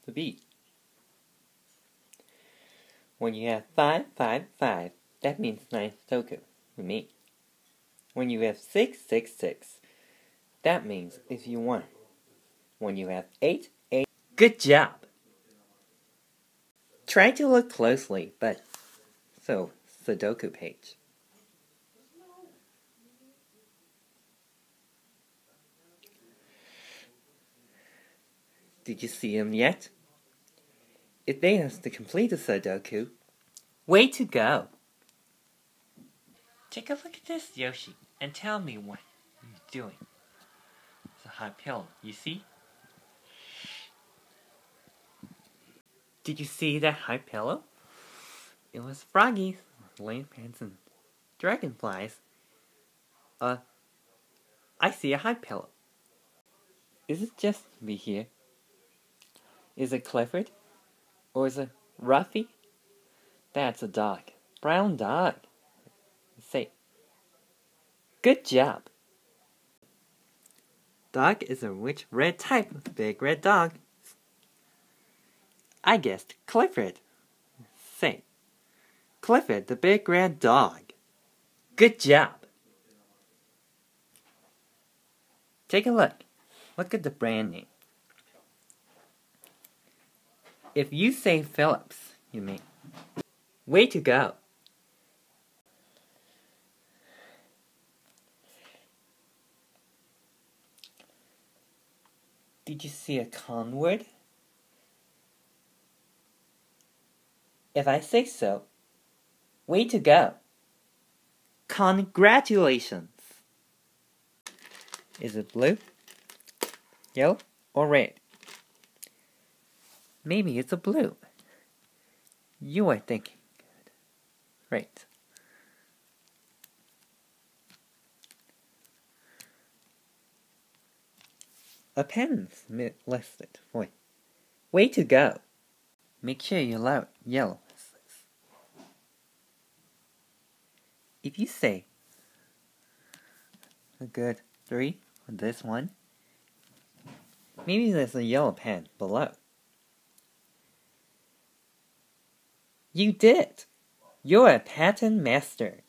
the beat. When you have 5, 5, 5, that means 9 Sudoku with me. When you have 6, 6, 6, that means if you won. When you have 8, 8, good job! Try to look closely, but so, Sudoku page. Did you see them yet? If they have to complete a Sudoku, way to go! Take a look at this, Yoshi, and tell me what you're doing. It's a hot pillow, you see? Did you see that hot pillow? It was froggies, lamp pants, and dragonflies. I see a hot pillow. Is it just me here? Is it Clifford? Or is it Ruffy? That's a dog. Brown dog. Say, good job. Dog is a rich red type of big red dog. I guessed Clifford. Say, Clifford the big red dog. Good job. Take a look. Look at the brand name. If you say Phillips, you mean. Way to go. Did you see a con word? If I say so, way to go. Congratulations. Is it blue, yellow, or red? Maybe it's a blue. You are thinking good. Right. A pen's listed for you. Way to go. Make sure you allow yellow. If you say a good 3 on this one, maybe there's a yellow pen below. You did it! You're a patent master.